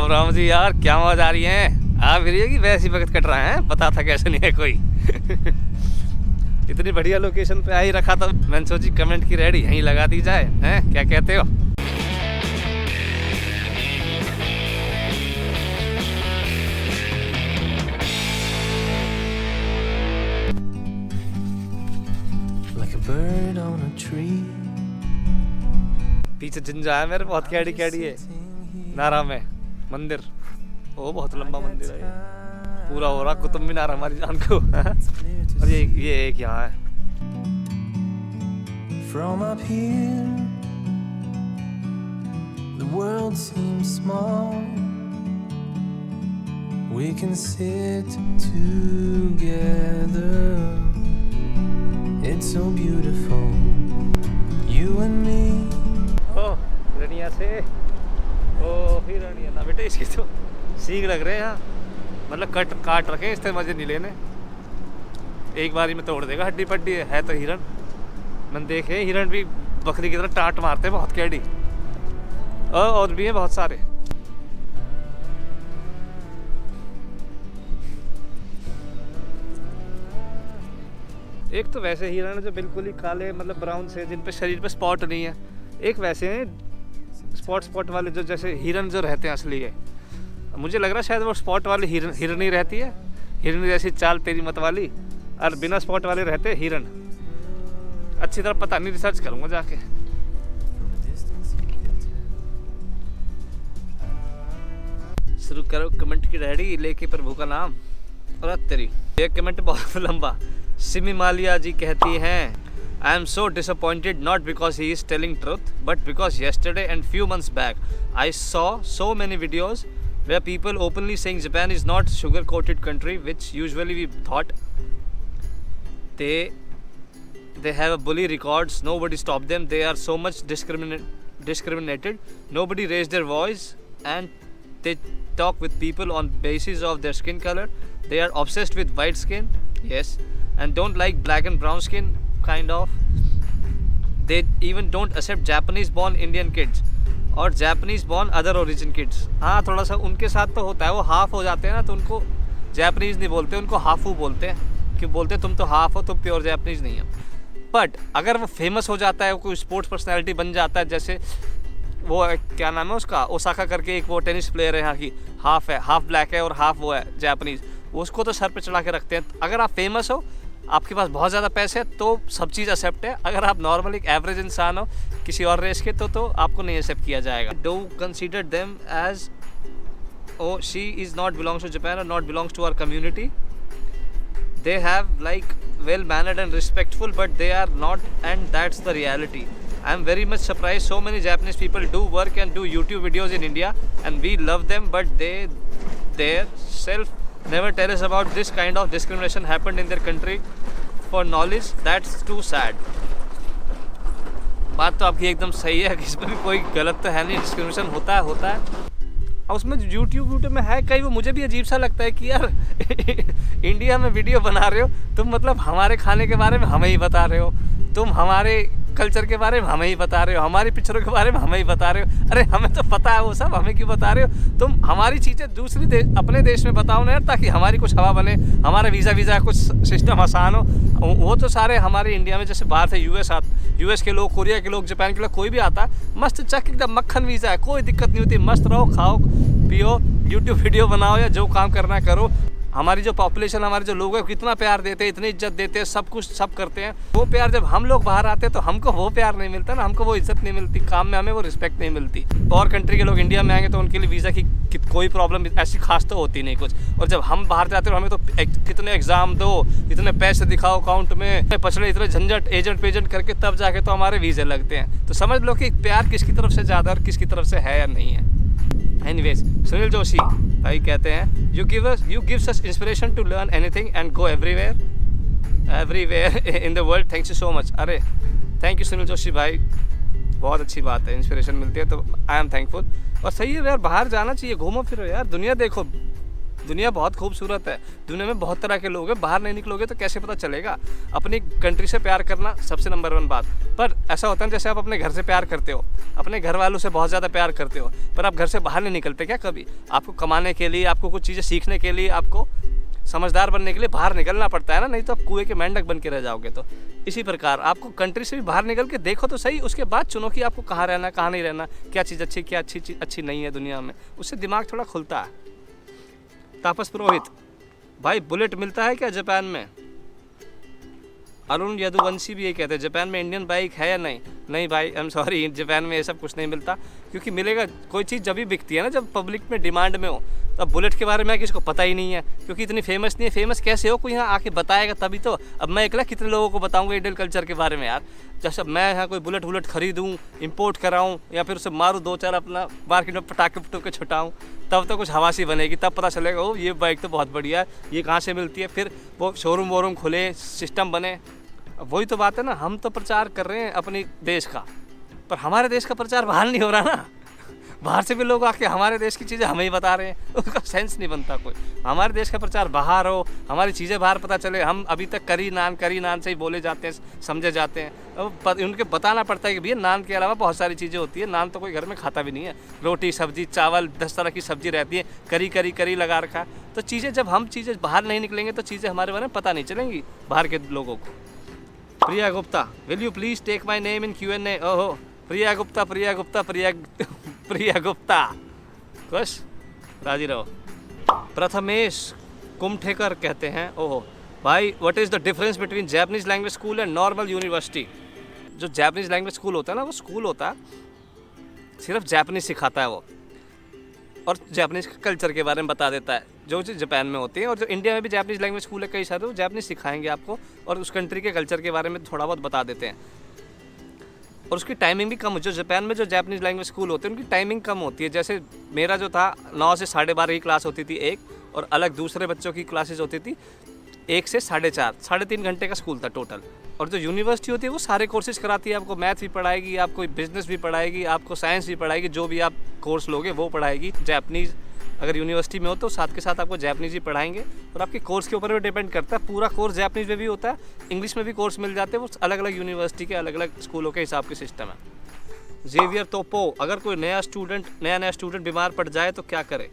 राम राम जी यार, क्या आवाज आ रही है? आप फिर कि वैसे ही वक्त कट रहा है, पता था कैसे नहीं है कोई। इतनी बढ़िया लोकेशन पे आ ही रखा था, मैंने सोची कमेंट की रेडी यहीं लगा दी जाए। हैं, क्या कहते हो? Like a bird on a tree. पीछे जिंजा है मेरे, बहुत कैडी कैडी है। नारा में मंदिर, ओ बहुत लंबा मंदिर है, पूरा हो रहा कुतुब मीनार हमारी जान को। और ये एक यहाँ है। From up here, the world seems small. We can sit together. It's so beautiful, you and me. ओ हिरनिया से, ओ हिरनिया ना बेटे, इसकी तो सींग लग रहे हैं यहाँ, मतलब काट रखे, इससे मजे नहीं लेने। एक बारी में तोड़ देगा, हड्डी पड्डी है तो हिरन। मैंने देखे हिरन भी बकरी की तरह टाट मारते हैं, बहुत कैडी। और भी हैं बहुत सारे। एक तो वैसे हिरन है जो बिल्कुल ही काले, मतलब ब्राउन से, जिन पे शरीर पे स्पॉट नहीं है। एक वैसे हैं स्पॉट वाले जो जैसे हिरन जो रहते हैं असली है। मुझे लग रहा है शायद वो स्पॉट वाली हिरनी रहती है, हिरनी जैसी चाल तेरी मत वाली, और बिना स्पॉट वाले रहते हिरन। अच्छी तरह पता नहीं, रिसर्च करूंगा जाके। शुरू करो कमेंट की रेडी, लेके प्रभु का नाम। और तेरी एक कमेंट बहुत लंबा। सिमी मालिया जी कहती हैं, I am so disappointed not because he is telling truth, but because yesterday and few months back I saw so many videos where people openly saying Japan is not sugar-coated country, which usually we thought. They have a bully records, nobody stopped them, they are so much discriminated, nobody raised their voice, and they talk with people on basis of their skin color. They are obsessed with white skin, yes, and don't like black and brown skin, kind of. They even don't accept Japanese born Indian kids और Japanese born other origin kids. हाँ, थोड़ा सा उनके साथ तो होता है, वो हाफ हो जाते हैं ना, तो उनको Japanese नहीं बोलते, उनको हाफू बोलते हैं। क्यों बोलते हैं? तुम तो हाफ हो, तुम प्योर Japanese नहीं हो। बट अगर वो फेमस हो जाता है, कोई स्पोर्ट्स पर्सनैलिटी बन जाता है, जैसे वो क्या नाम है उसका, ओसाका करके एक वो टेनिस प्लेयर है यहाँ की, हाफ है, हाफ ब्लैक है और हाफ वो है Japanese, उसको तो सर पे चढ़ा के रखते हैं। अगर आप फेमस हो, आपके पास बहुत ज़्यादा पैसे है, तो सब चीज़ एक्सेप्ट है। अगर आप नॉर्मल एक एवरेज इंसान हो किसी और रेस के, तो आपको नहीं एक्सेप्ट किया जाएगा। Do consider them as, oh she is not belongs to Japan और not belongs to our community. They have like well mannered and respectful, but they are not, and that's the reality. I am very much surprised so many Japanese people do work and do YouTube videos in India, and we love them, but their self never tell us about this kind of discrimination happened in their country for knowledge. That's too sad. बात तो आपकी एकदम सही है कि इसमें भी कोई गलत तो है नहीं, डिस्क्रिमिनेशन होता है। और उसमें यूट्यूब में है कई, वो मुझे भी अजीब सा लगता है कि यार इंडिया में वीडियो बना रहे हो तुम, मतलब हमारे खाने के बारे में हमें ही बता रहे हो, तुम हमारे कल्चर के बारे में हमें ही बता रहे हो, हमारी पिक्चरों के बारे में हमें ही बता रहे हो। अरे हमें तो पता है वो सब, हमें क्यों बता रहे हो? तुम हमारी चीज़ें अपने देश में बताओ ना यार, ताकि हमारी कुछ हवा बने, हमारा वीज़ा कुछ सिस्टम आसान हो। वो तो सारे हमारे इंडिया में जैसे बाहर से यूएस के लोग, कोरिया के लोग, जापान के लोग, कोई भी आता मस्त चक एकदम मक्खन वीज़ा है, कोई दिक्कत नहीं होती, मस्त रहो, खाओ पियो, यूट्यूब वीडियो बनाओ या जो काम करना है करो। हमारी जो पॉपुलेशन, हमारे जो लोग हैं, कितना प्यार देते हैं, इतनी इज्जत देते हैं, सब कुछ सब करते हैं। वो प्यार जब हम लोग बाहर आते हैं तो हमको वो प्यार नहीं मिलता ना, हमको वो इज्जत नहीं मिलती, काम में हमें वो रिस्पेक्ट नहीं मिलती। और कंट्री के लोग इंडिया में आएंगे तो उनके लिए वीज़ा की कोई प्रॉब्लम ऐसी खास तो होती नहीं कुछ। और जब हम बाहर जाते हैं हमें तो कितने एग्ज़ाम दो, इतने पैसे दिखाओ अकाउंट में, पछड़े इतने झंझट एजेंट पेजेंट करके तब जाके तो हमारे वीज़े लगते हैं। तो समझ लो कि प्यार किसकी तरफ से ज़्यादा और किसकी तरफ से है या नहीं है। Anyways, सुनील जोशी भाई कहते हैं, you gives us inspiration to learn anything and go everywhere in the world. Thank you so much. अरे थैंक यू सुनील जोशी भाई, बहुत अच्छी बात है, इंस्पिरेशन मिलती है तो आई एम थैंकफुल। और सही है यार, बाहर जाना चाहिए, घूमो फिरो यार, दुनिया देखो। दुनिया बहुत खूबसूरत है, दुनिया में बहुत तरह के लोग हैं, बाहर नहीं निकलोगे तो कैसे पता चलेगा। अपनी कंट्री से प्यार करना सबसे नंबर 1 बात। पर ऐसा होता है जैसे आप अपने घर से प्यार करते हो, अपने घर वालों से बहुत ज़्यादा प्यार करते हो, पर आप घर से बाहर नहीं निकलते क्या कभी? आपको कमाने के लिए, आपको कुछ चीज़ें सीखने के लिए, आपको समझदार बनने के लिए बाहर निकलना पड़ता है ना, नहीं तो आप कुएं के मेंढक बन के रह जाओगे। तो इसी प्रकार आपको कंट्री से भी बाहर निकल के देखो तो सही, उसके बाद चुनो कि आपको कहाँ रहना, कहाँ नहीं रहना, क्या चीज़ अच्छी, क्या अच्छी चीज़ अच्छी नहीं है दुनिया में। उससे दिमाग थोड़ा खुलता है। तापस पुरोहित, भाई बुलेट मिलता है क्या जापान में? अरुण यदुवंशी भी यही कहते हैं, जापान में इंडियन बाइक है या नहीं? नहीं भाई, आई एम सॉरी, जापान में ये सब कुछ नहीं मिलता, क्योंकि मिलेगा कोई चीज़ जब भी बिकती है ना, जब पब्लिक में डिमांड में हो। अब बुलेट के बारे में किसी को पता ही नहीं है, क्योंकि इतनी फेमस नहीं है। फेमस कैसे हो, कोई यहाँ आके बताएगा तभी तो। अब मैं अकेला कितने लोगों को बताऊँगा इंडियन कल्चर के बारे में यार। जैसे मैं यहाँ कोई बुलेट खरीदूँ, इम्पोर्ट कराऊँ, या फिर उसे मारूँ 2-4 अपना मार्केट में पटाखे छुटाऊँ, तब तो कुछ हवासी बनेगी, तब पता चलेगा ओ ये बाइक तो बहुत बढ़िया है, ये कहाँ से मिलती है। फिर वो शोरूम वोरूम खुले, सिस्टम बने। वही तो बात है ना, हम तो प्रचार कर रहे हैं अपने देश का, पर हमारे देश का प्रचार बाहर नहीं हो रहा ना। बाहर से भी लोग आके हमारे देश की चीज़ें हमें ही बता रहे हैं, उसका सेंस नहीं बनता कोई। हमारे देश का प्रचार बाहर हो, हमारी चीज़ें बाहर पता चले। हम अभी तक करी नान से ही बोले जाते हैं, समझे जाते हैं। अब उनके बताना पड़ता है कि भैया नान के अलावा बहुत सारी चीज़ें होती है, नान तो कोई घर में खाता भी नहीं है। रोटी सब्जी चावल 10 तरह की सब्जी रहती है, करी लगा रखा है। तो चीज़ें जब हम चीज़ें बाहर नहीं निकलेंगे तो चीज़ें हमारे बारे में पता नहीं चलेंगी बाहर के लोगों को। Priya Gupta, will you please take my name in Q&A? ओहो, प्रिया गुप्ता खुश राजी रहो। प्रथमेश कुमठेकर कहते हैं, ओहो भाई, what is the difference between Japanese language school and normal university? जो जैपनीज लैंग्वेज स्कूल होता है ना, वो स्कूल होता है सिर्फ जैपनीज सिखाता है वो, और जैपनीज कल्चर के बारे में बता देता है, जो चीज़ जापान में होती है। और जो इंडिया में भी जैपनीज लैंग्वेज स्कूल है कई सारे, वो जैपनीज सिखाएंगे आपको और उस कंट्री के कल्चर के बारे में थोड़ा बहुत बता देते हैं। और उसकी टाइमिंग भी कम हो, जो जापान में जो जैपनीज लैंग्वेज स्कूल होते हैं उनकी टाइमिंग कम होती है। जैसे मेरा जो था 9 से 12:30 की क्लास होती थी एक, और अलग दूसरे बच्चों की क्लासेज होती थी 1 से 4:30, 3.5 घंटे का स्कूल था टोटल। और जो यूनिवर्सिटी होती है वो सारे कोर्सेज कराती है, आपको मैथ भी पढ़ाएगी, आपको बिजनेस भी पढ़ाएगी, आपको साइंस भी पढ़ाएगी, जो भी आप कोर्स लोगे वो पढ़ाएगी। जैपनीज़ अगर यूनिवर्सिटी में हो तो साथ के साथ आपको जैपनीज़ ही पढ़ाएंगे, और आपके कोर्स के ऊपर भी डिपेंड करता है। पूरा कोर्स जैपनीज़ में भी होता है, इंग्लिश में भी कोर्स मिल जाते हैं, वो अलग अलग यूनिवर्सिटी के अलग अलग स्कूलों के हिसाब के सिस्टम है। जेवियर तोपो, अगर कोई नया स्टूडेंट बीमार पड़ जाए तो क्या करे?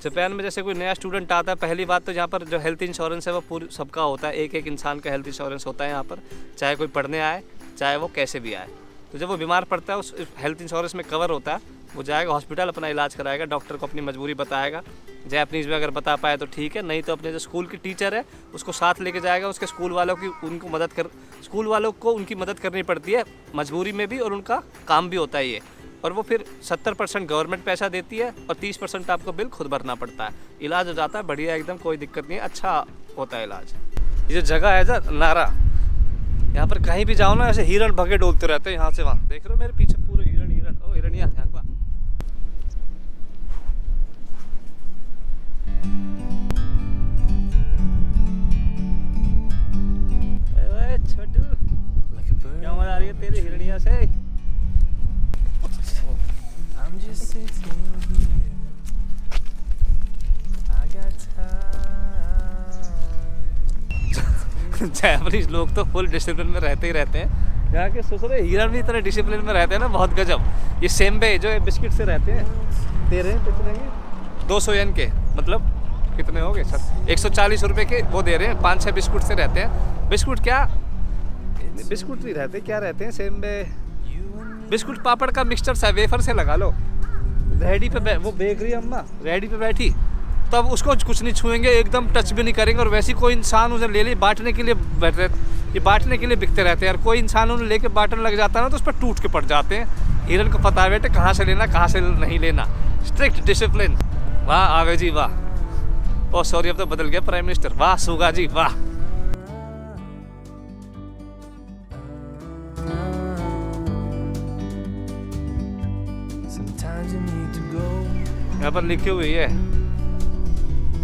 जापान में जैसे कोई नया स्टूडेंट आता है, पहली बात तो यहाँ पर जो हेल्थ इंश्योरेंस है वो पूरी सबका होता है, एक इंसान का हेल्थ इंश्योरेंस होता है यहाँ पर, चाहे कोई पढ़ने आए चाहे वो कैसे भी आए। तो जब वो बीमार पड़ता है उस हेल्थ इंश्योरेंस में कवर होता है, वो जाएगा हॉस्पिटल, अपना इलाज कराएगा, डॉक्टर को अपनी मजबूरी बताएगा। जैपनीज़ में अगर बता पाए तो ठीक है, नहीं तो अपने जो स्कूल की टीचर है उसको साथ लेके जाएगा। उसके स्कूल वालों को उनकी मदद करनी पड़ती है मजबूरी में भी, और उनका काम भी होता है ये। और वो फिर 70% गवर्नमेंट पैसा देती है और 30% आपको बिल खुद भरना पड़ता है। इलाज हो जाता है बढ़िया एकदम, कोई दिक्कत नहीं है, अच्छा होता है इलाज। ये जो जगह है सर नारा, यहाँ पर कहीं भी जाओ ना ऐसे हिरण भगे डोलते रहते हैं यहाँ से वहाँ। देख रहे हो मेरे पीछे पूरे हिरण। ओ हिरणिया यहाँ का। छोटू क्या मजा आ रही है तेरी हिरणिया से? I'm just sitting here. I got time. Japanese लोग तो फुल डिसिप्लिन में रहते ही रहते हैं। यहाँ के ससुरे हिरण भी इतने डिसिप्लिन में रहते हैं ना, बहुत गजब। ये सेम्बे जो बिस्किट से रहते हैं, तेरे कितने के 200 येन के, मतलब कितने हो गए सर? 140 रुपये के वो दे रहे हैं। 5-6 बिस्कुट से रहते हैं। बिस्कुट क्या, बिस्कुट नहीं रहते, क्या रहते हैं? सेम्बे बिस्कुट पापड़ का मिक्सचर सा, वेफर से लगा लो। रेडी पे वो बेकरी अम्मा रेडी पे बैठी, तब उसको कुछ नहीं छुएंगे, एकदम टच भी नहीं करेंगे। और वैसे कोई इंसान उसे ले ली, बांटने के लिए बैठे, ये बांटने के लिए बिकते रहते हैं यार। कोई इंसान उन्हें लेके बांटने लग जाता है ना तो उस पर टूट के पड़ जाते हैं। हिरन को पता है बेटे कहाँ से लेना कहाँ से नहीं लेना, स्ट्रिक्ट डिसिप्लिन। वाह आवे जी वाह। ओ सॉरी, अब तो बदल गया प्राइम मिनिस्टर। वाह सुगा जी वाह। Sometimes you need to go. यहाँ पर लिखी हुई है,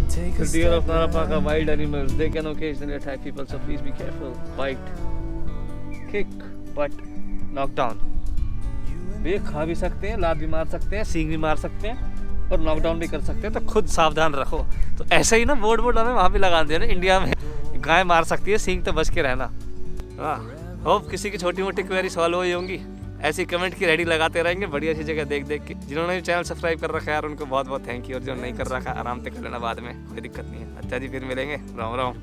Take a The deer of step Narapaka, back. wild animals, they can occasionally attack people, so please be careful. Bite, kick, but knock down. You and ये खा भी सकते हैं, लात भी मार सकते हैं, सींग भी मार सकते हैं, और नॉकडाउन भी कर सकते हैं, तो खुद सावधान रखो। तो ऐसे ही ना बोर्ड हमें वहाँ भी लगा दिया ना, इंडिया में गाय मार सकती है, सींग तो बच के रहना। हाँ, होप किसी की छोटी मोटी क्वेरी सॉल्व हुई होंगी। ऐसी कमेंट की रेडी लगाते रहेंगे बढ़िया सी जगह देख के। जिन्होंने भी चैनल सब्सक्राइब कर रखा है यार, उनको बहुत बहुत थैंक यू, और जो नहीं कर रखा आराम से कर लेना बाद में, कोई दिक्कत नहीं है। अच्छा जी, फिर मिलेंगे। राम राम।